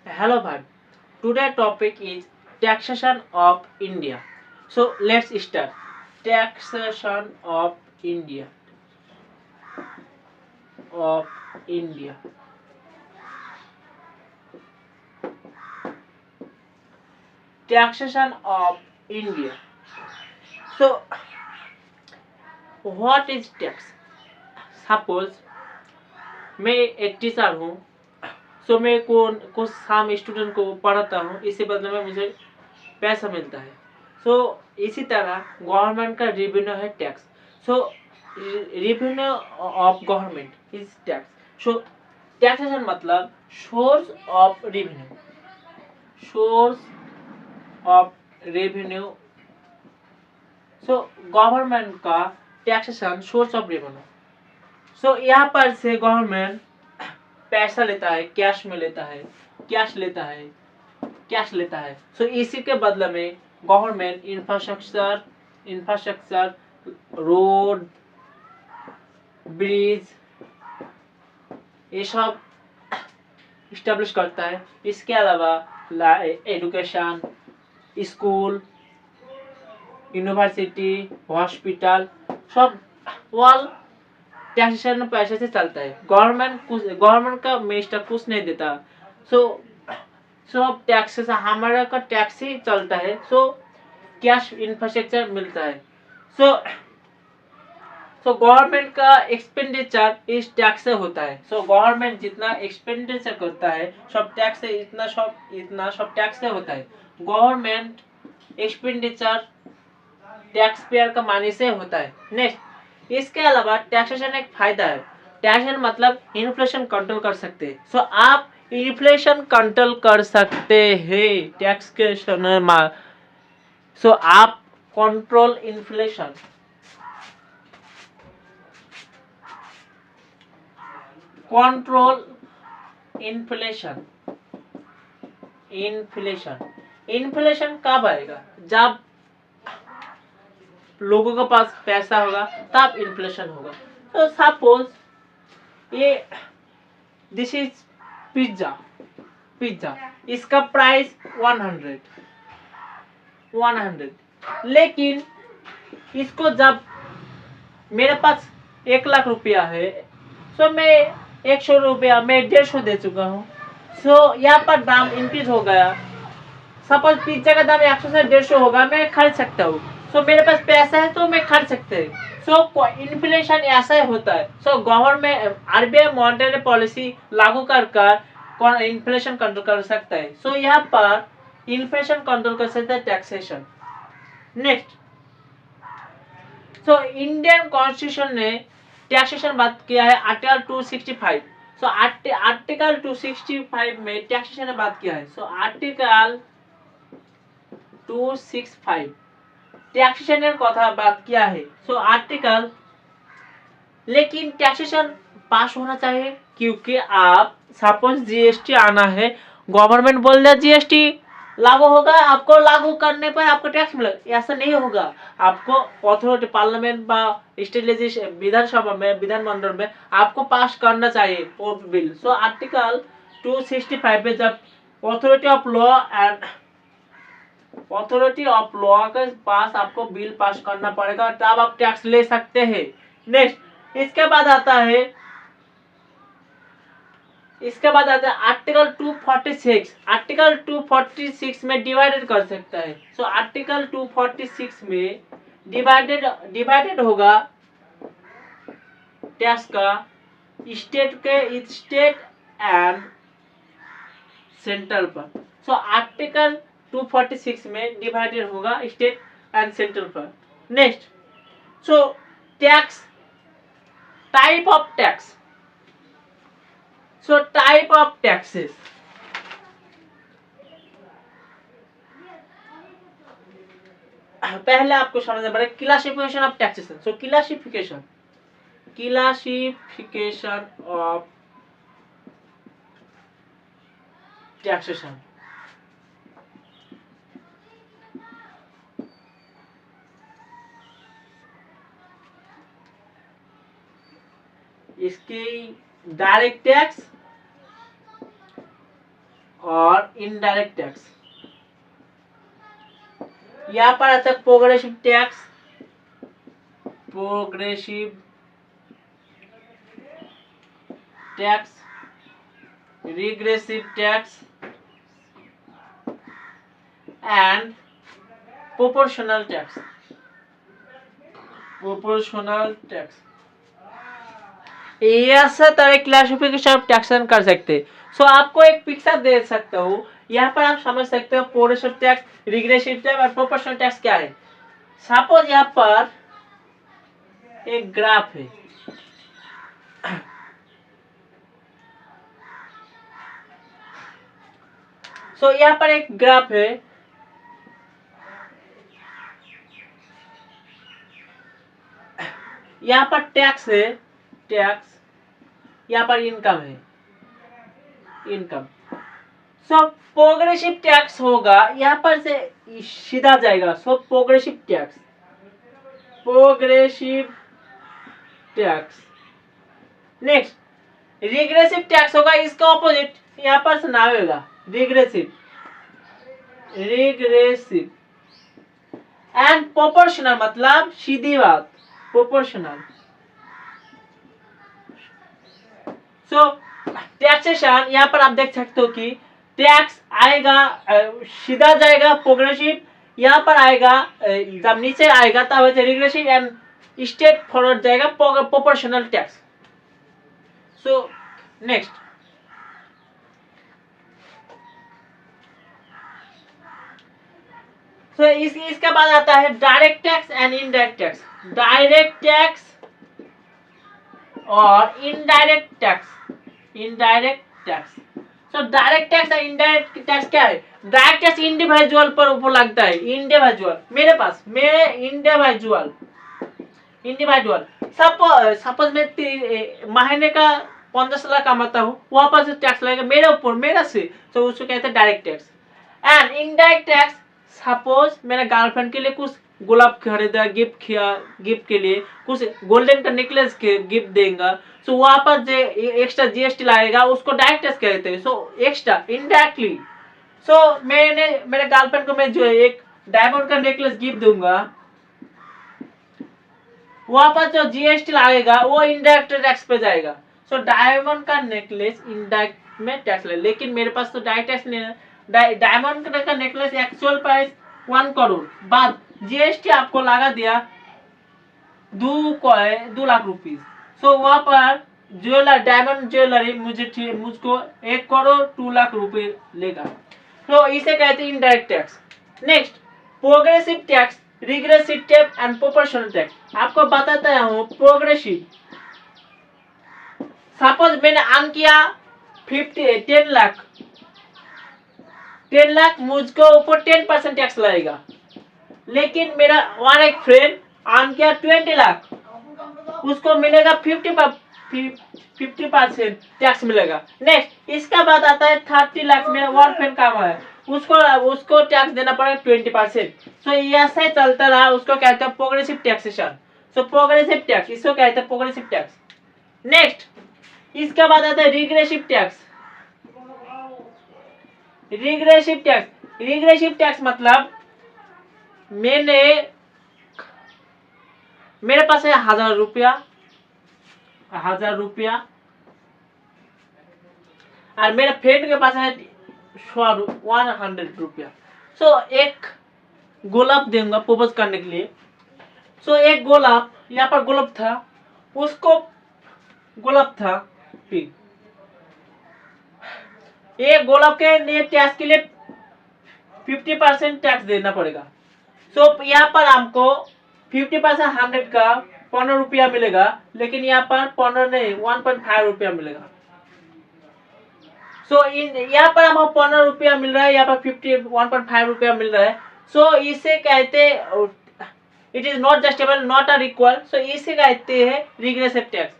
Hello, Bharat. Today topic is taxation of India. So let's start. Taxation India of India. Taxation of India. So what is tax? Suppose मैं एक teacher हूँ, सो मैं कुछ हम student को पढ़ाता हूँ, इसी बदले में मुझे पैसा मिलता है। सो इसी तरह गवर्नमेंट का रेवेन्यू है tax. So revenue of government is tax. So taxation मतलब source of revenue, source of revenue. So government का taxation source of revenue. So यहाँ पर से गवर्नमेंट पैसा लेता है, कैश में लेता है, कैश लेता है, कैश लेता है। सो इसी के बदले में गवर्नमेंट इंफ्रास्ट्रक्चर, रोड, ब्रिज, ये सब इस्टेब्लिश करता है। इसके अलावा एजुकेशन, स्कूल, यूनिवर्सिटी, हॉस्पिटल, सब वॉल टैक्सेशन पैसे से चलता है। गवर्नमेंट का मिनिस्टर कुछ नहीं देता। सो सब टैक्सेस हमारा का टैक्स ही चलता है। सो कैश इंफ्रास्ट्रक्चर मिलता है। सो गवर्नमेंट का एक्सपेंडिचर इस टैक्स से होता है। सो गवर्नमेंट जितना एक्सपेंडिचर करता है सब टैक्स से, इतना सब टैक्स से होता है। गवर्नमेंट एक्सपेंडिचर टैक्स पेयर का मानी से होता है। नेक्स्ट, इसके अलावा टैक्सेशन एक फायदा है। टैक्सेशन मतलब इन्फ्लेशन कंट्रोल कर सकते हैं। सो आप इन्फ्लेशन कंट्रोल कर सकते हैं टैक्सेशन में। सो आप control inflation, control inflation. Inflation कब आएगा? जब लोगों के पास पैसा होगा तब इन्फ्लेशन होगा। तो सपोज ये दिस इज पिज्जा, पिज्जा इसका प्राइस 100, लेकिन इसको जब मेरे पास 1 लाख रुपया है, सो मैं 100 रुपया मैं 150 दे चुका हूँ। सो यहाँ पर दाम इंक्रीज हो गया। सपोज पिज्जा का दाम 100 से 150 होगा, मैं खरीद सकता हूँ। सो मेरे पास पैसा है तो मैं खरीद सकते हैं। सो इन्फ्लेशन ऐसा ही होता है। So government RBI monetary policy लागू कर इन्फ्लेशन कंट्रोल कर सकता है। सो यहाँ पर इन्फ्लेशन कंट्रोल कर सकता है taxation. Next, so Indian constitution ने टैक्सेशन बात किया है आर्टिकल 265। सो आर्टिकल 265 में टैक्सेशन ने बात किया है। सो आर्टिकल 265 टैक्सेशনের কথা बात किया है। सो आर्टिकल, लेकिन टैक्सेशन पास होना चाहिए, क्योंकि आप सपोज जीएसटी आना है, गवर्नमेंट बोल दिया जीएसटी लागू होगा, आपको लागू करने पर आपको टैक्स मिलेगा। ऐसा नहीं होगा। आपको अथॉरिटी पार्लियामेंट बा स्टेट लेजिस्लेशन विधानसभा में, विधानमंडल में आपको पास करना चाहिए वो बिल। सो आर्टिकल 265 में जब अथॉरिटी ऑफ लॉ के पास आपको बिल पास करना पड़ेगा, तब आप टैक्स ले सकते हैं। नेक्स्ट, इसके बाद आता है आर्टिकल 246। आर्टिकल 246 में डिवाइडेड कर सकता है। सो आर्टिकल 246 में डिवाइडेड होगा टैक्स का स्टेट एंड सेंट्रल पर। सो आर्टिकल 246 में डिवाइडेड होगा स्टेट एंड सेंट्रल पर। Next, so tax, type of tax. So type of taxes, पहले आपको समझना पड़ेगा classification of taxation. So classification of taxation. इसकी डायरेक्ट टैक्स और इनडायरेक्ट टैक्स। यहाँ पर आता है progressive tax, progressive tax, regressive tax and proportional tax. Proportional tax ऐसा तरह क्लासिफिकेशन ऑफ टैक्सेशन कर सकते हैं। सो आपको एक पिक्चर दे सकता हूँ, यहाँ पर आप समझ सकते हो प्रोग्रेसिव टैक्स, रिग्रेसिव टैक्स और प्रोपोर्शनल टैक्स क्या है। सपोज यहाँ पर एक ग्राफ है, सो यहाँ पर एक ग्राफ है, यहाँ पर टैक्स है, टैक्स, यहाँ पर इनकम है, इनकम। सो प्रोग्रेसिव टैक्स होगा, यहाँ पर से सीधा जाएगा। So progressive tax, progressive tax. Next regressive tax होगा, इसका ऑपोजिट यहाँ पर से ना होगा, रिग्रेसिव, रिग्रेसिव। एंड प्रोपोर्शनल मतलब सीधी बात, प्रोपोर्शनल। सो टैक्सेशन यहाँ पर आप देख सकते हो कि टैक्स आएगा सीधा जाएगा प्रोग्रेसिव, यहाँ पर आएगा जब नीचे आएगा तब रिग्रेसिव, एंड स्ट्रेट फॉरवर्ड जाएगा proportional tax. So next so इसके बाद आता है direct tax and indirect tax. Direct tax और indirect tax, indirect tax. So direct tax और इनडायरेक्ट टैक्स क्या है? डायरेक्ट टैक्स इंडिविजुअल पर ऊपर लगता है, इंडिविजुअल। मेरे पास मेरे इंडिविजुअल, इंडिविजुअल सपोज मैं महीने का 15 लाख कमाता हूँ, वहां पर से टैक्स लगेगा मेरे ऊपर, मेरा से, तो उसको कहते हैं direct tax. And indirect tax, suppose मैंने गर्लफ्रेंड के लिए कुछ गुलाब खरीदा, गिफ्ट के लिए कुछ गोल्डन का नेकलेस गिफ्ट देगा, सो वहां पर जो एक्स्ट्रा जीएसटी लगेगा उसको डायरेक्ट टैक्स कहते हैं। So extra, indirectly. सो मैंने मेरे गर्लफ्रेंड को मैं जो एक डायमंड का नेकलेस गिफ्ट दूंगा, वहां पर जो जीएसटी लगेगा वो इनडायरेक्ट टैक्स पे जाएगा। सो डायमंड का नेकलेस इनडायरेक्ट में टैक्स ले, लेकिन मेरे पास तो डायरेक्ट टैक्स नहीं है। डायमंड का नेकलेस एक्चुअल प्राइस 1 करोड़, बाद जीएसटी आपको लगा दिया 2 लाख रुपीज। सो वहां पर ज्वेलर, डायमंड ज्वेलरी मुझको 1 करोड़ 2 लाख रुपए लेगा। तो इसे कहते हैं indirect tax. Next progressive tax, regressive tax and proportional tax. आपको बताता हूँ प्रोग्रेसिव। सपोज मैंने अर्न किया 10 लाख, 10 लाख मुझको ऊपर 10% टैक्स लगेगा। लेकिन मेरा और एक फ्रेंड अर्न किया 20 लाख, उसको मिलेगा 50% टैक्स मिलेगा। नेक्स्ट इसका बाद आता है 30 लाख, मेरा और फ्रेंड कमा है, उसको टैक्स देना पड़ेगा 20%। सो ऐसा ही चलता रहा, उसको कहते हैं progressive taxation. So progressive tax, इसको कहते हैं प्रोग्रेसिव टैक्स। नेक्स्ट इसके बाद आता है regressive tax. Regressive tax, regressive tax मतलब मेरे पास है 1000 रुपया, 1000 रुपया, और मेरे फ्रेंड के पास है 100 रुपया। सो एक गोलाप दूंगा प्रपोज करने के लिए। सो एक गोलाप, यहाँ पर गोलाप था, उसको गोलाप था, एक गोलाप के लिए टैक्स के लिए 50% टैक्स देना पड़ेगा। सो यहाँ पर हमको 50% 100 का 15 रुपया मिलेगा, लेकिन यहाँ पर 15 नहीं 1.5 रुपया मिलेगा। सो यहाँ पर हमको 15 रुपया मिल रहा है, यहाँ पर 1.5 रुपया मिल रहा है। सो इसे कहते इट इज नॉट जस्टेबल, नॉट आर इक्वल। सो इसे कहते हैं रिग्रेसिव टैक्स।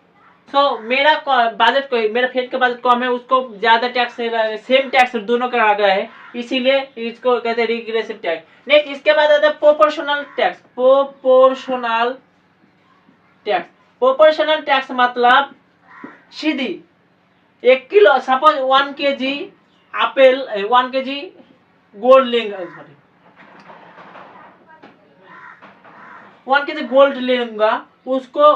सो मेरा बजट को, मेरे फ्रेंड का बजट कम है, उसको ज्यादा टैक्स, सेम टैक्स दोनों का आ गया है, इसीलिए इसको कहते हैं रिग्रेसिव टैक्स। नेक्स्ट इसके बाद आता है proportional tax. Proportional tax, proportional tax मतलब सीधी 1 kilo, suppose 1 kg Apple 1 KG gold लेंगे, सॉरी 1 केजी गोल्ड लेगा, उसको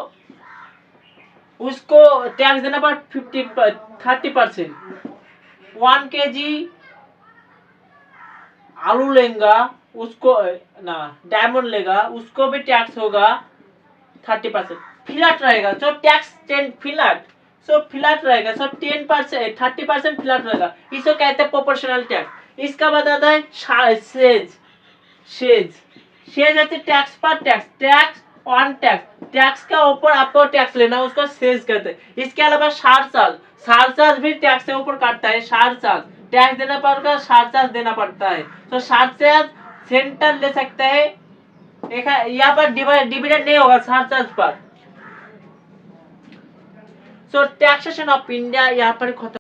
उसको टैक्स देना पड़ा 30%। 1 केजी आलू लेगा, उसको ना डायमंड लेगा, उसको भी टैक्स होगा 30%। फ्लैट रहेगा, जो टैक्स 10 फ्लैट, सो फ्लैट रहेगा, सो 10% 30% फ्लैट रहेगा, इसको कहते हैं प्रोपोर्शनल टैक्स। इसका बाद आता है सेज। सेज सेज है टैक्स पर tax, tax on tax, tax का ऊपर आपको टैक्स लेना, उसको सेज कहते हैं। इसके अलावा चार्ज भी टैक्स के ऊपर काटता है। चार्ज टैक्स देना पड़ेगा, चार्ज देना पड़ता है, तो चार्ज सेंटर ले सकते हैं। यहाँ पर डिविडेंड नहीं होगा चार्ज पर। सो टैक्सेशन ऑफ इंडिया यहाँ पर खत्म।